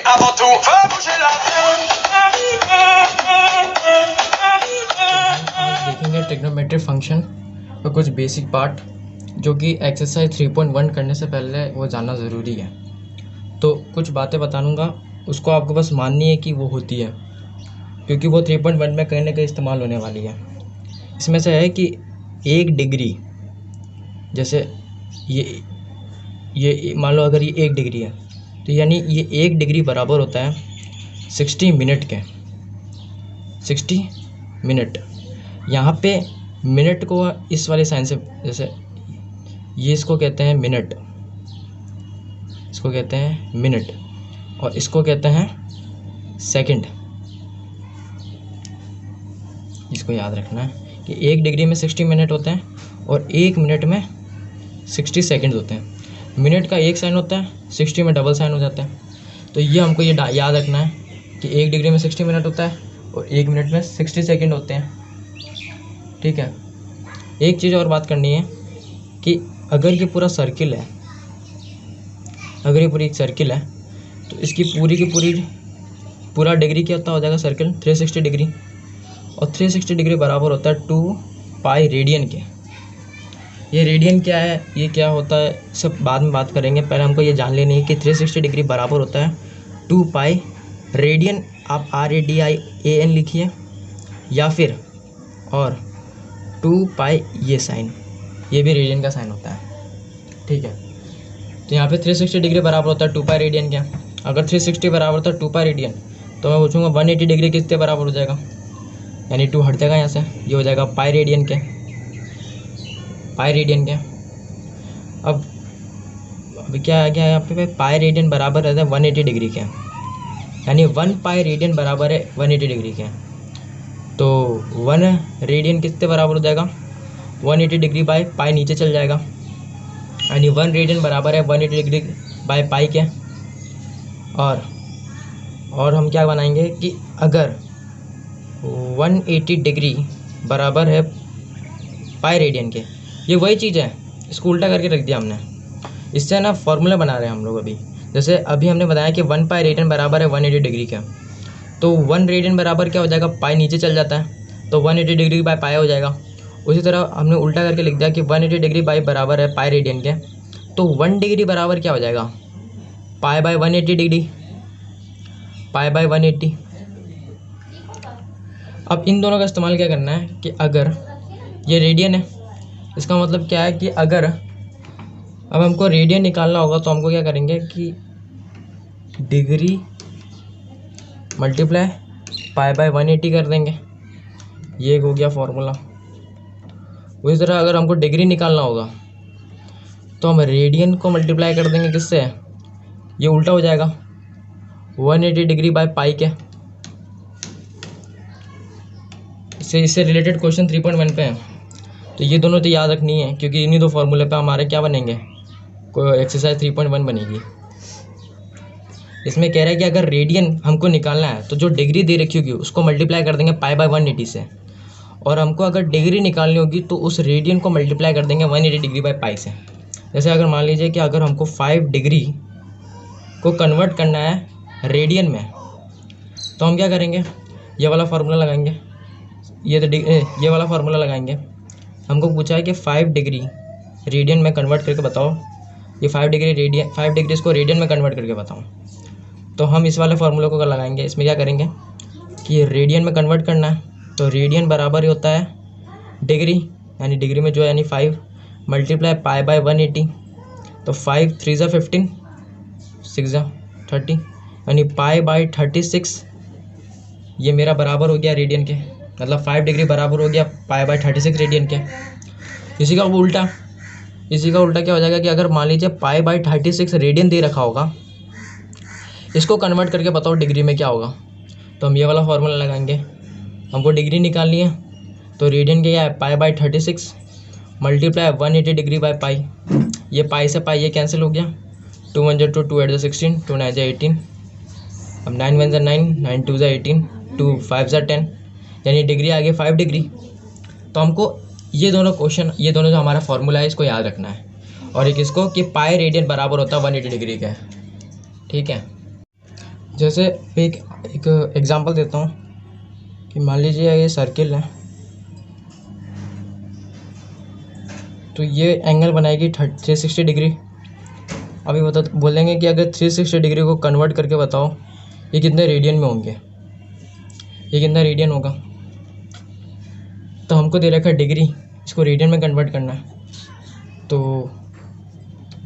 avant tout, fais bouger la viande. आज देखेंगे trigonometric function का कुछ बेसिक पार्ट जो कि एक्सरसाइज 3.1 करने से पहले वो जानना ज़रूरी है। तो कुछ बातें बता दूँगा, उसको आपको बस माननी है कि वो होती है, क्योंकि वो 3.1 में कहीं ना कहीं इस्तेमाल होने वाली है। इसमें से है कि 1 डिग्री, जैसे ये मान लो अगर ये 1 डिग्री है तो यानी ये 1 डिग्री बराबर होता है 60 मिनट के। 60 मिनट, यहाँ पे मिनट को इस वाले साइन से, जैसे ये इसको कहते हैं मिनट, इसको कहते हैं मिनट, और इसको कहते हैं सेकंड। इसको याद रखना है कि 1 डिग्री में 60 मिनट होते हैं और 1 मिनट में 60 सेकंड होते हैं। मिनट का एक साइन होता है, 60 में डबल साइन हो जाता है। तो ये हमको ये याद रखना है कि 1 डिग्री में 60 मिनट होता है और 1 मिनट में 60 सेकंड होते हैं। ठीक है। एक चीज़ और बात करनी है कि अगर ये पूरा सर्किल है, अगर ये पूरी एक सर्किल है तो इसकी पूरी की पूरा डिग्री क्या होता हो जाएगा सर्किल 360 डिग्री, और 360 डिग्री बराबर होता है 2 पाई रेडियन के। ये रेडियन क्या है, ये क्या होता है, सब बाद में बात करेंगे। पहले हमको ये जान लेनी है कि 360 डिग्री बराबर होता है 2 पाई रेडियन। आप RADIAN लिखिए, या फिर और 2 पाई ये साइन, ये भी रेडियन का साइन होता है। ठीक है। तो यहाँ पे 360 डिग्री बराबर होता है 2 पाई रेडियन क्या। अगर 360 बराबर होता है 2 पाई रेडियन तो मैं पूछूंगा 180 डिग्री किसके बराबर हो जाएगा, यानी 2 हट जाएगा यहाँ से, ये हो जाएगा पाई रेडियन के। पाई रेडियन क्या, अब क्या आ गया यहाँ पे, पाई रेडियन बराबर रहता है 180 डिग्री के, यानी 1 पाई रेडियन बराबर है 180 डिग्री के। तो 1 रेडियन किसके बराबर हो जाएगा, 180 डिग्री बाय पाई नीचे चल जाएगा, यानी 1 रेडियन बराबर है 180 डिग्री बाय पाई के। और हम क्या बनाएंगे कि अगर 180 डिग्री बराबर है पाई रेडियन के, ये वही चीज़ है, इसको उल्टा करके रख दिया हमने। इससे ना फॉर्मूला बना रहे हैं हम लोग अभी। जैसे अभी हमने बताया कि 1 पाई रेडियन बराबर है 180 डिग्री का, तो 1 रेडियन बराबर क्या हो जाएगा, पाई नीचे चल जाता है तो 180 डिग्री बाय पाई हो जाएगा। उसी तरह हमने उल्टा करके लिख दिया कि 180 डिग्री बाय बराबर है पाई रेडियन के, तो 1 डिग्री बराबर क्या हो जाएगा, pi by 180 degree, pi by 180। अब इन दोनों का इस्तेमाल क्या करना है कि अगर ये रेडियन है, इसका मतलब क्या है कि अगर अब हमको रेडियन निकालना होगा तो हमको क्या करेंगे कि डिग्री मल्टीप्लाई पाई बाय 180 कर देंगे, ये हो गया फॉर्मूला। उसी तरह अगर हमको डिग्री निकालना होगा तो हम रेडियन को मल्टीप्लाई कर देंगे किससे, ये उल्टा हो जाएगा 180 डिग्री बाय पाई के। इससे रिलेटेड क्वेश्चन 3.1 पे है, तो ये दोनों तो याद रखनी है, क्योंकि इन्हीं दो फॉर्मूले पे हमारे क्या बनेंगे, कोई एक्सरसाइज 3.1 बनेगी। इसमें कह रहा है कि अगर रेडियन हमको निकालना है तो जो डिग्री दे रखी होगी उसको मल्टीप्लाई कर देंगे पाई बाय 180 से, और हमको अगर डिग्री निकालनी होगी तो उस रेडियन को मल्टीप्लाई कर देंगे 180 डिग्री बाय पाई से। जैसे अगर मान लीजिए कि अगर हमको 5 डिग्री को कन्वर्ट करना है रेडियन में, तो हम क्या करेंगे, ये वाला फार्मूला लगाएंगे, ये वाला फार्मूला लगाएंगे। हमको पूछा है कि 5 डिग्री रेडियन में कन्वर्ट करके बताओ, ये 5 डिग्री इसको रेडियन में कन्वर्ट करके बताओ। तो हम इस वाले फार्मूले को लगाएंगे। इसमें क्या करेंगे कि रेडियन में कन्वर्ट करना है, तो रेडियन बराबर ही होता है डिग्री, यानी डिग्री में जो है यानी 5 मल्टीप्लाई पाई बाय 180, तो 5 3 ज़ा 15, 6 ज़ा 30, यानी पाई बाय 36 ये मेरा बराबर हो गया रेडियन के, मतलब 5 डिग्री बराबर हो गया पाई बाय 36 रेडियन के। इसी का उल्टा क्या हो जाएगा कि अगर मान लीजिए पाई बाय 36 रेडियन दे रखा होगा, इसको कन्वर्ट करके बताओ डिग्री में क्या होगा, तो हम ये वाला फार्मूला लगाएंगे। हमको डिग्री निकालनी है, तो रेडियन क्या है pi by 36 multiply 180 degree by pi, ये पाई से पाई ये कैंसिल हो गया, 2 1 2 2 8 16, 2 9 18, अब 9 1 9, 9 2 18, 2 5 10, यानी डिग्री आ गई 5 डिग्री। तो हमको ये दोनों जो हमारा फार्मूला है इसको याद रखना है, और एक इसको कि पाई रेडियन बराबर होता है 180 डिग्री का। ठीक है। जैसे एक एग्जांपल देता हूँ कि मान लीजिए ये सर्किल है, तो ये एंगल बनाएगी 360 डिग्री। अभी बोलेंगे कि अगर 360 डिग्री को कन्वर्ट करके बताओ ये कितने रेडियन में होंगे, ये कितना रेडियन होगा। तो हमको दे रखा है डिग्री, इसको रेडियन में कन्वर्ट करना है। तो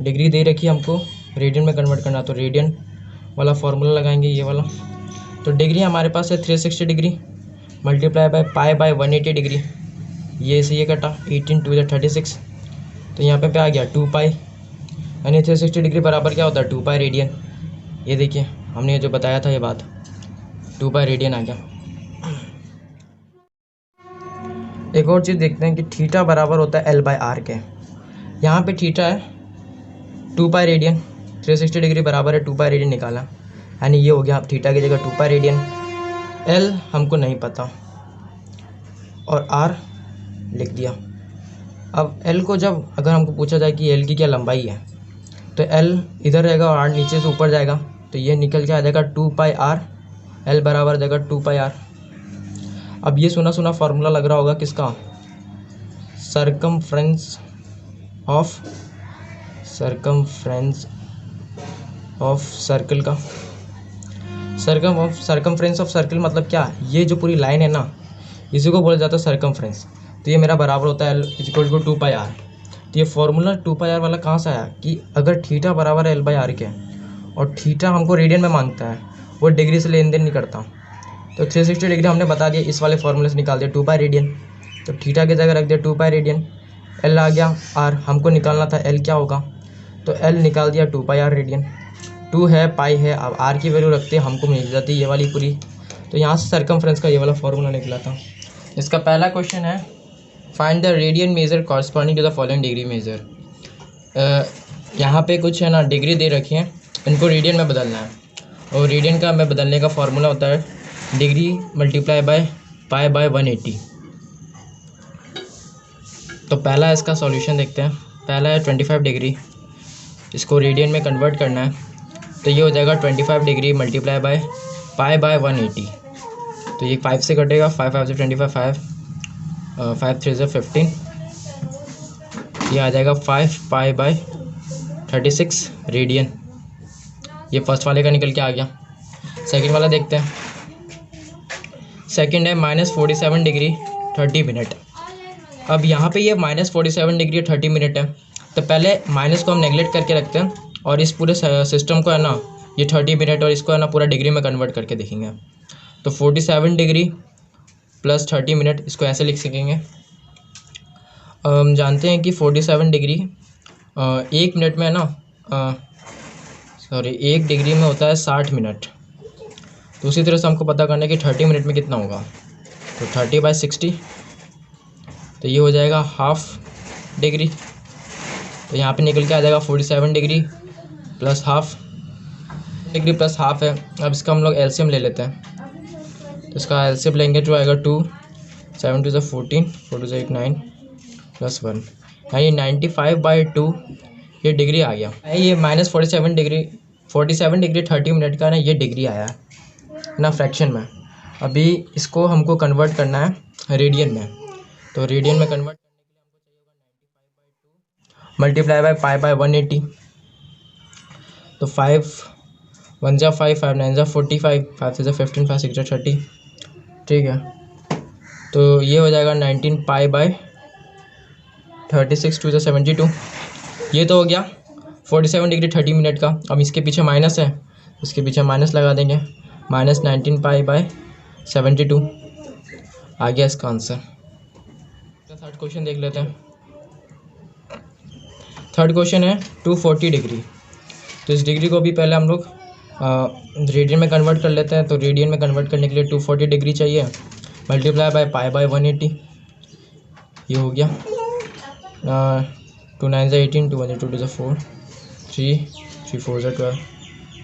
डिग्री दे रखी है हमको, रेडियन में कन्वर्ट करना है, तो रेडियन वाला फार्मूला लगाएंगे, ये वाला। तो डिग्री हमारे पास है 360 degree multiply by pi by 180 degree. ये से ये कटा, 18 2 36। तो यहाँ पे आ गया 2 पाई, यानी 360 डिग्री बराबर क्या होता है 2 पाई रेडियन। ये देखिए हमने ये जो बताया था ये बात, 2 पाई रेडियन आ गया। एक और चीज़ देखते हैं कि थीटा बराबर होता है L बाय आर के। यहाँ पे थीटा है 2 पाई रेडियन, 360 डिग्री बराबर है 2 पाई रेडियन निकाला, यानी ये हो गया थीटा की जगह 2 पाई रेडियन। L हमको नहीं पता और R लिख दिया। अब L को जब अगर हमको पूछा जाए कि L की क्या लंबाई है, तो L इधर रहेगा और R नीचे से ऊपर जाएगा, तो ये निकल के आ जाएगा 2 पाई R। L बराबर जाएगा 2 पाई R। अब ये सुना सुना फार्मूला लग रहा होगा किसका, सरकमफ्रेंस ऑफ सर्कल का। सरकमफ्रेंस ऑफ सर्कल मतलब क्या, ये जो पूरी लाइन है ना, इसी को बोला जाता है सरकमफ्रेंस। तो ये मेरा बराबर होता है L = 2 पाई R। तो ये फार्मूला 2 पाई R वाला कहाँ से आया कि अगर थीटा बराबर है L बाय आर के और थीटा हमको रेडियन में मांगता है, वो डिग्री से लेन देन नहीं करता। तो 360 डिग्री हमने बता दिया, इस वाले फार्मूले से निकाल दिया 2 पाई रेडियन। तो थीटा की जगह रख दिया 2 पाई रेडियन। L आ गया, R हमको निकालना था L क्या होगा, तो L निकाल दिया 2 पाई R रेडियन। 2 है पाई है, अब R की वैल्यू रखते हम हमको मिल जाती है ये वाली पूरी। तो यहाँ से सरकमफ्रेंस का ये वाला फार्मूला निकला था। इसका पहला क्वेश्चन है find the radian measure corresponding to the following degree measure. यहाँ पे कुछ है ना डिग्री दे रखी है, इनको रेडियन में बदलना है, और रेडियन का हमें बदलने का फार्मूला होता है degree multiply by pi by 180। तो पहला इसका सॉल्यूशन देखते हैं। पहला है 25 डिग्री, इसको रेडियन में कन्वर्ट करना है, तो ये हो जाएगा 25 degree multiply by pi by 180। तो ये 5 से कटेगा, 5 5 से 25, 5 3 से 15, ये आ जाएगा 5 पाई बाय 36 रेडियन। ये फर्स्ट वाले का निकल के आ गया। सेकंड वाला देखते हैं। सेकंड है -47 डिग्री 30 मिनट। अब यहाँ पे ये -47 डिग्री 30 मिनट है, तो पहले माइनस को हम नेगलेक्ट करके रखते हैं और इस पूरे सिस्टम को है ना ये 30 मिनट और इसको है ना पूरा डिग्री में कन्वर्ट करके देखेंगे। तो 47 डिग्री प्लस 30 मिनट, इसको ऐसे लिख सकेंगे। हम जानते हैं कि 47 डिग्री 1 मिनट में है ना, सॉरी 1 डिग्री में होता है 60 मिनट। तो उसी तरह से हमको पता करना है कि 30 मिनट में कितना होगा, तो 30/60, तो ये हो जाएगा हाफ डिग्री। तो यहाँ पे निकल के आ जाएगा 47 degree plus half, degree plus half है। अब इसका हम लोग एलसीएम ले लेते हैं, तो इसका एलसीएम लेंगे जो आएगा 2, 7 2 14, 4 2 8 9 प्लस 1, यानी 95/2 ये डिग्री आ गया। ये -47 डिग्री 30 मिनट का ना ये डिग्री आया है ना फ्रैक्शन में। अभी इसको हमको कन्वर्ट करना है रेडियन में, तो रेडियन में कन्वर्ट करने के लिए हमको चाहिए होगा 95/2 मल्टीप्लाई बाय पाई बाय 180। तो 5 1 जा 5, 5 9 जा 45, 5 6 जा 15, 5 6 जा 30, ठीक है। तो ये हो जाएगा 19 पाई बाय 36, 2 जा 72। ये तो हो गया 47 डिग्री 30 मिनट का। अब इसके पीछे माइनस है, इसके पीछे माइनस लगा देंगे, -19 पाई बाय 72 आ गया इसका आंसर। थर्ड क्वेश्चन देख लेते हैं। थर्ड क्वेश्चन है 240 डिग्री। तो इस डिग्री को भी पहले हम लोग रेडियन में कन्वर्ट कर लेते हैं। तो रेडियन में कन्वर्ट करने के लिए 240 डिग्री चाहिए, मल्टीप्लाई बाय पाई बाय 180, ये हो गया। 2 9 जा 18, 2 1 2 2 जा 4, 3 3 4 जा 12,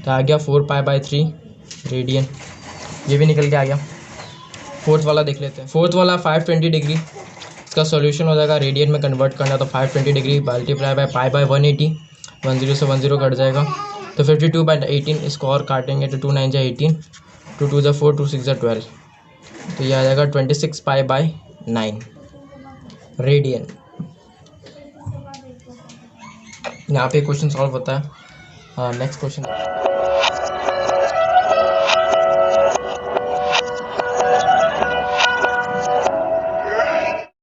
तो आ गया 4 पाई बाय 3 रेडियन, ये भी निकल के आ गया। फोर्थ वाला देख लेते हैं। फोर्थ वाला 520 डिग्री, इसका सॉल्यूशन हो जाएगा रेडियन में कन्वर्ट करना, तो 520 degree multiply by pi by 180, 10 से 10 कट जाएगा, तो 52/18 इसको और काटेंगे तो 2 9 जा 18, 2 2 जा 4, 2 6 जा 12, तो ये आ जाएगा 26π/9 रेडियन। यहाँ पे क्वेश्चन सॉल्व होता है। Next question